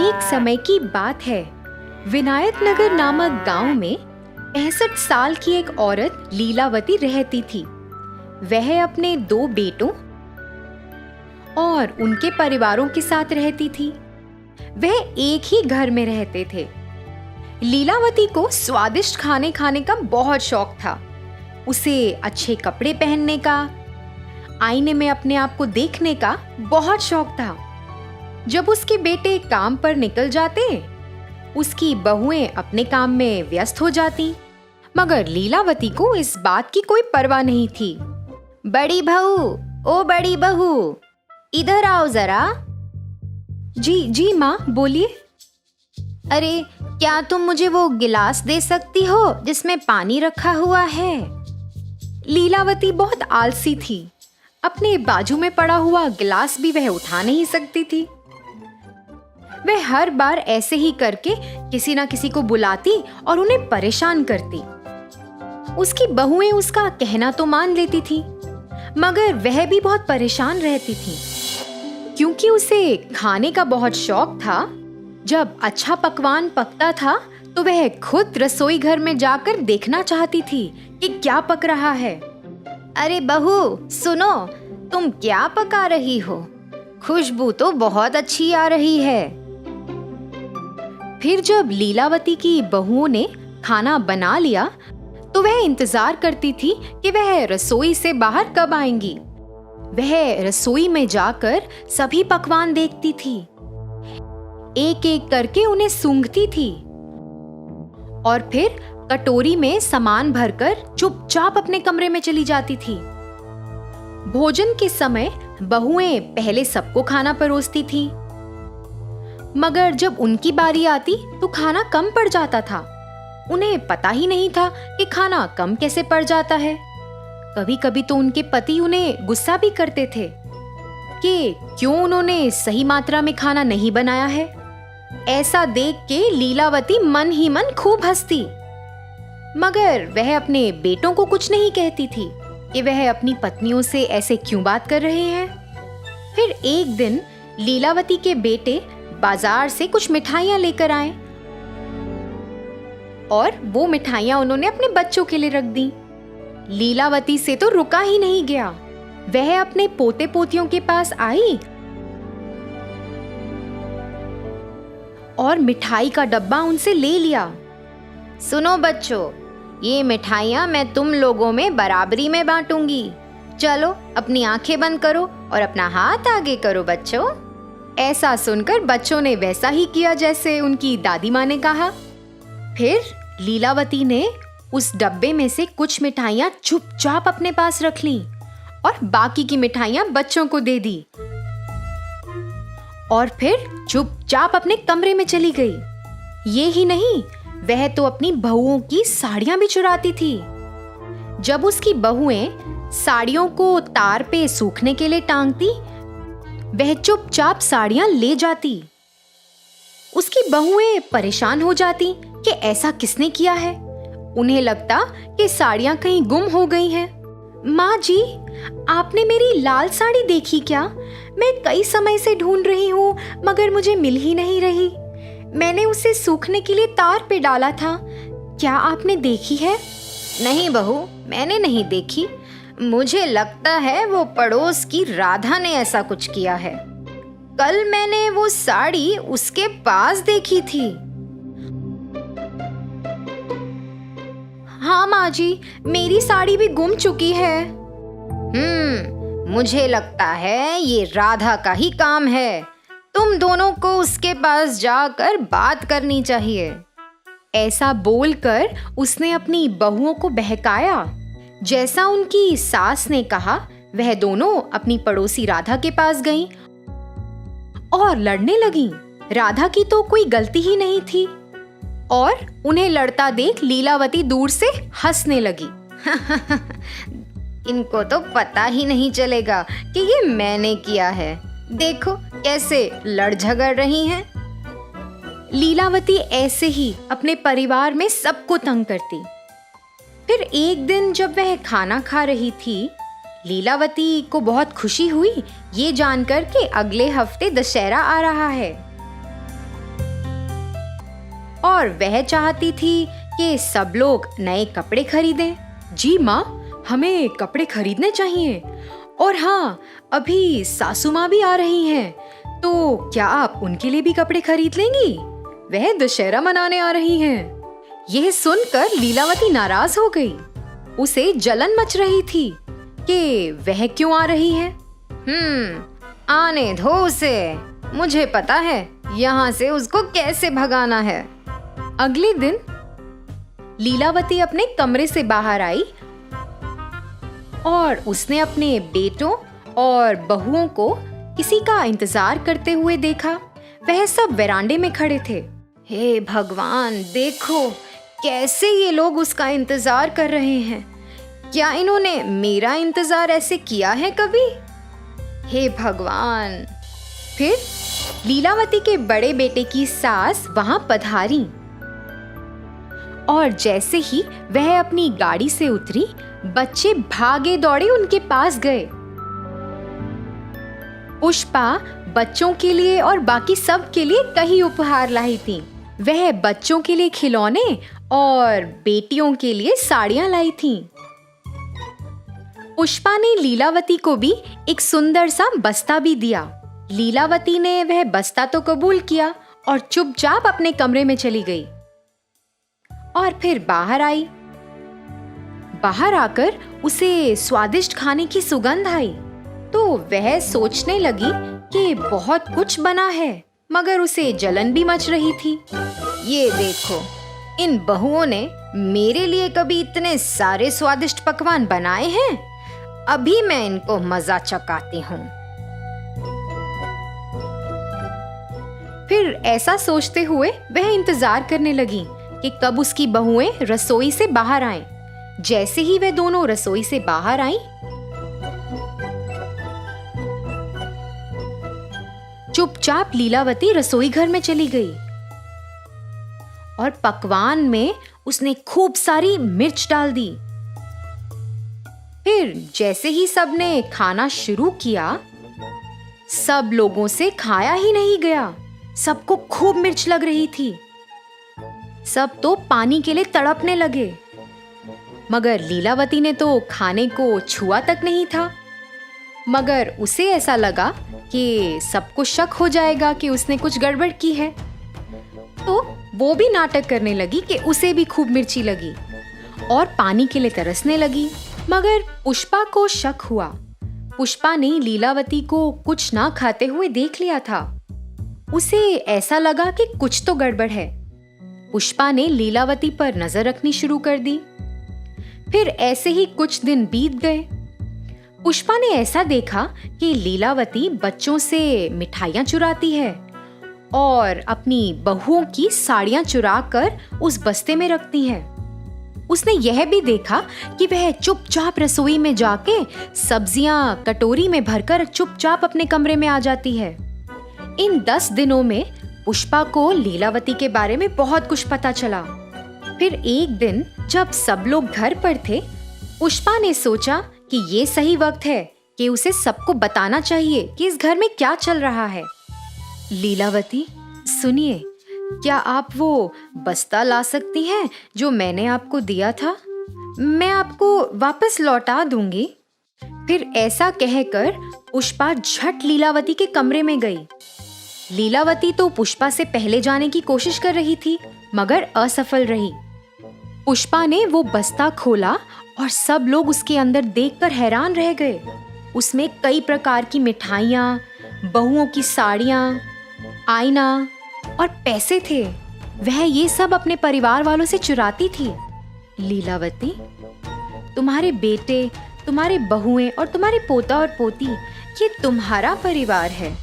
एक समय की बात है। विनायक नगर नामक गांव में 65 साल की एक औरत लीलावती रहती थी। वह अपने 2 बेटों और उनके परिवारों के साथ रहती थी। वह एक ही घर में रहते थे। लीलावती को स्वादिष्ट खाने खाने का बहुत शौक था। उसे अच्छे कपड़े पहनने का, आईने में अपने आप को देखने का बहुत शौक था। जब उसके बेटे काम पर निकल जाते, उसकी बहुएं अपने काम में व्यस्त हो जाती, मगर लीलावती को इस बात की कोई परवाह नहीं थी। बड़ी बहू, ओ बड़ी बहू, इधर आओ जरा। जी माँ, बोलिए। अरे, क्या तुम मुझे वो गिलास दे सकती हो जिसमें पानी रखा हुआ है? लीलावती बहुत आलसी थी। अपने बाजू में पड़ा हुआ गिलास भी वह उठा नहीं सकती थी। वह हर बार ऐसे ही करके किसी ना किसी को बुलाती और उन्हें परेशान करती। उसकी बहुएं उसका कहना तो मान लेती थी, मगर वह भी बहुत परेशान रहती थी, क्योंकि उसे खाने का बहुत शौक था। जब अच्छा पकवान पकता था तो वह खुद रसोई घर में जाकर देखना चाहती थी कि क्या पक रहा है। अरे बहू, सुनो, तुम क्या पका रही हो? खुशबू तो बहुत अच्छी आ रही है। फिर जब लीलावती की बहुओं ने खाना बना लिया तो वह इंतजार करती थी कि वह रसोई से बाहर कब आएंगी। वह रसोई में जाकर सभी पकवान देखती थी, एक एक करके उन्हें सूंघती थी और फिर कटोरी में सामान भरकर चुपचाप अपने कमरे में चली जाती थी। भोजन के समय बहुएं पहले सबको खाना परोसती थी, मगर जब उनकी बारी आती तो खाना कम पड़ जाता था। उन्हें पता ही नहीं था कि खाना कम कैसे पड़ जाता है। कभी कभी तो उनके पति उन्हें गुस्सा भी करते थे कि क्यों उन्होंने सही मात्रा में खाना नहीं बनाया है। ऐसा देख के लीलावती मन ही मन खूब हंसती, मगर वह अपने बेटों को कुछ नहीं कहती थी कि वह अपनी पत्नियों से ऐसे क्यों बात कर रहे हैं। फिर एक दिन लीलावती के बेटे बाजार से कुछ मिठाइयां लेकर आए और वो मिठाइयां उन्होंने अपने बच्चों के लिए रख दी। लीलावती से तो रुका ही नहीं गया। वह अपने पोते पोतियों के पास आई और मिठाई का डब्बा उनसे ले लिया। सुनो बच्चों, ये मिठाइयां मैं तुम लोगों में बराबरी में बांटूंगी। चलो, अपनी आंखें बंद करो और अपना हाथ आगे करो बच्चों। ऐसा सुनकर बच्चों ने वैसा ही किया जैसे उनकी दादी माँ ने कहा। फिर लीलावती ने उस डब्बे में से कुछ मिठाइयां चुपचाप अपने पास रख लीं और बाकी की मिठाइयां बच्चों को दे दी और फिर चुपचाप अपने कमरे में चली गई। ये ही नहीं, वह तो अपनी बहुओं की साड़ियां भी चुराती थी। जब उसकी बहुएं साड़ियों को तार पे सूखने के लिए टांगती, वह चुपचाप साड़ियां ले जाती। उसकी बहुएं परेशान हो जाती कि ऐसा किसने किया है। उन्हें लगता कि साड़ियां कहीं गुम हो गई हैं। माँ जी, आपने मेरी लाल साड़ी देखी क्या? मैं कई समय से ढूंढ रही हूँ, मगर मुझे मिल ही नहीं रही। मैंने उसे सूखने के लिए तार पे डाला था। क्या आपने देखी है? नहीं बहू, मैंने नहीं देखी। मुझे लगता है वो पड़ोस की राधा ने ऐसा कुछ किया है। कल मैंने वो साड़ी उसके पास देखी थी। हाँ माँ जी, मेरी साड़ी भी गुम चुकी है। मुझे लगता है ये राधा का ही काम है। तुम दोनों को उसके पास जाकर बात करनी चाहिए। ऐसा बोलकर उसने अपनी बहुओं को बहकाया। जैसा उनकी सास ने कहा, वह दोनों अपनी पड़ोसी राधा के पास गईं और लड़ने लगीं। राधा की तो कोई गलती ही नहीं थी और उन्हें लड़ता देख लीलावती दूर से हंसने लगी। इनको तो पता ही नहीं चलेगा कि ये मैंने किया है। देखो कैसे लड़ झगड़ रही हैं। लीलावती ऐसे ही अपने परिवार में सबको तंग करती। फिर एक दिन जब वह खाना खा रही थी, लीलावती को बहुत खुशी हुई ये जानकर कि अगले हफ्ते दशहरा आ रहा है। और वह चाहती थी कि सब लोग नए कपड़े खरीदें। जी माँ, हमें कपड़े खरीदने चाहिए। और हाँ, अभी सासू माँ भी आ रही हैं, तो क्या आप उनके लिए भी कपड़े खरीद लेंगी? वह दशहरा मनाने आ रही हैं। यह सुनकर लीलावती नाराज हो गई। उसे जलन मच रही थी कि वह क्यों आ रही है। आने दो उसे, मुझे पता है यहाँ से उसको कैसे भगाना है। अगले दिन लीलावती अपने कमरे से बाहर आई और उसने अपने बेटों और बहुओं को किसी का इंतजार करते हुए देखा। वह सब वेरांडे में खड़े थे। हे भगवान, देखो कैसे ये लोग उसका इंतजार कर रहे हैं। क्या इन्होंने मेरा इंतजार ऐसे किया है कभी? हे भगवान। फिर लीलावती के बड़े बेटे की सास वहां पधारी और जैसे ही वह अपनी गाड़ी से उतरी, बच्चे भागे दौड़े उनके पास गए। पुष्पा बच्चों के लिए और बाकी सब के लिए कई उपहार लाई थी। वह बच्चों के लिए खिलौने और बेटियों के लिए साड़ियां लाई थीं। पुष्पा ने लीलावती को भी एक सुंदर सा बस्ता भी दिया। लीलावती ने वह बस्ता तो कबूल किया और चुपचाप अपने कमरे में चली गई और फिर बाहर आई। बाहर आकर उसे स्वादिष्ट खाने की सुगंध आई, तो वह सोचने लगी कि बहुत कुछ बना है, मगर उसे जलन भी मच रही थी। ये देखो, इन बहुओं ने मेरे लिए कभी इतने सारे स्वादिष्ट पकवान बनाए हैं। अभी मैं इनको मजा चखाती हूँ। फिर ऐसा सोचते हुए वह इंतजार करने लगी कि कब उसकी बहुएं रसोई से बाहर आएं। जैसे ही वे दोनों रसोई से बाहर आईं, चुपचाप लीलावती रसोई घर में चली गई और पकवान में उसने खूब सारी मिर्च डाल दी। फिर जैसे ही सबने खाना शुरू किया, सब लोगों से खाया ही नहीं गया। सबको खूब मिर्च लग रही थी। सब तो पानी के लिए तड़पने लगे, मगर लीलावती ने तो खाने को छुआ तक नहीं था। मगर उसे ऐसा लगा कि सबको शक हो जाएगा कि उसने कुछ गड़बड़ की है, तो वो भी नाटक करने लगी कि उसे भी खूब मिर्ची लगी और पानी के लिए तरसने लगी। मगर पुष्पा को शक हुआ। पुष्पा ने लीलावती को कुछ ना खाते हुए देख लिया था। उसे ऐसा लगा कि कुछ तो गड़बड़ है। पुष्पा ने लीलावती पर नजर रखनी शुरू कर दी। फिर ऐसे ही कुछ दिन बीत गए। पुष्पा ने ऐसा देखा कि लीलावती बच्चों से मिठाइयां चुराती है और अपनी बहुओं की साड़ियां चुरा कर उस बस्ते में रखती है। उसने यह भी देखा कि वह चुपचाप रसोई में जाके सब्जियां कटोरी में भरकर चुपचाप अपने कमरे में आ जाती है। इन 10 दिनों में पुष्पा को लीलावती के बारे में बहुत कुछ पता चला। फिर एक दिन जब सब लोग घर पर थे, पुष्पा ने सोचा कि ये सही वक्त है कि उसे सबको बताना चाहिए कि इस घर में क्या चल रहा है। लीलावती, सुनिए, क्या आप वो बस्ता ला सकती हैं जो मैंने आपको दिया था? मैं आपको वापस लौटा दूंगी। फिर ऐसा कहकर पुष्पा झट लीलावती के कमरे में गई। लीलावती तो पुष्पा से पहले जाने की कोशिश कर रही थी, मगर असफल रही। पुष्पा ने वो बस्ता खोला और सब लोग उसके अंदर देखकर हैरान रह गए। उसमें कई प्रकार की मिठाइयाँ, बहुओं की साड़ियाँ, आईना और पैसे थे। वह ये सब अपने परिवार वालों से चुराती थी। लीलावती, तुम्हारे बेटे, तुम्हारे बहुएं और तुम्हारे पोता और पोती, ये तुम्हारा परिवार है।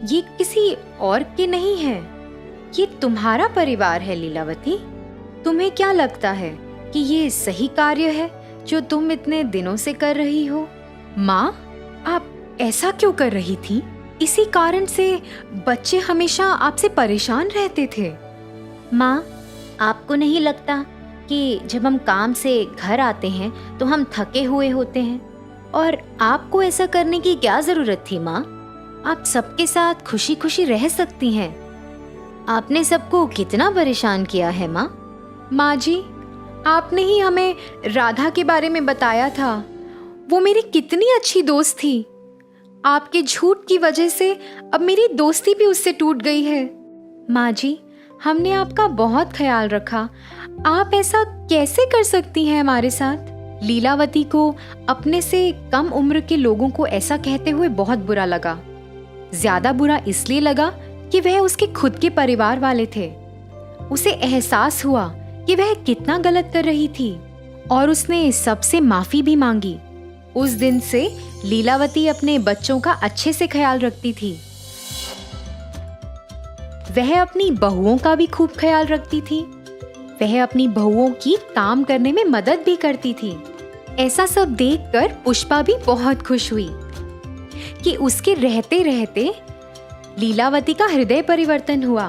ये किसी और के नहीं है। ये तुम्हारा परिवार है लीलावती। तुम्हें क्या लगता है कि ये सही कार्य है जो तुम इतने दिनों से कर रही हो? माँ, आप ऐसा क्यों कर रही थी? इसी कारण से बच्चे हमेशा आपसे परेशान रहते थे। माँ, आपको नहीं लगता कि जब हम काम से घर आते हैं तो हम थके हुए होते हैं? और आपको ऐसा करने की क्या जरूरत थी माँ? आप सबके साथ खुशी खुशी रह सकती हैं। आपने सबको कितना परेशान किया है माँ? माँ जी, आपने ही हमें राधा के बारे में बताया था। वो मेरी कितनी अच्छी दोस्त थी। आपके झूठ की वजह से अब मेरी दोस्ती भी उससे टूट गई है। माँ जी, हमने आपका बहुत ख्याल रखा। आप ऐसा कैसे कर सकती हैं हमारे साथ? लीलावती को अपने से कम उम्र के लोगों को ऐसा कहते हुए बहुत बुरा लगा। ज्यादा बुरा इसलिए लगा कि वह उसके खुद के परिवार वाले थे। उसे एहसास हुआ कि वह कितना गलत कर रही थी और उसने सबसे माफी भी मांगी। उस दिन से लीलावती अपने बच्चों का अच्छे से ख्याल रखती थी। वह अपनी बहुओं का भी खूब ख्याल रखती थी। वह अपनी बहुओं की काम करने में मदद भी करती थी। ऐसा सब देखकर पुष्पा भी बहुत खुश हुई कि उसके रहते रहते लीलावती का हृदय परिवर्तन हुआ।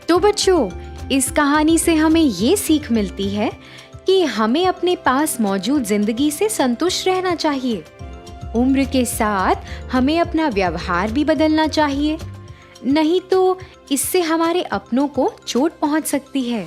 तो बच्चों, इस कहानी से हमें ये सीख मिलती है कि हमें अपने पास मौजूद जिंदगी से संतुष्ट रहना चाहिए। उम्र के साथ हमें अपना व्यवहार भी बदलना चाहिए, नहीं तो इससे हमारे अपनों को चोट पहुंच सकती है।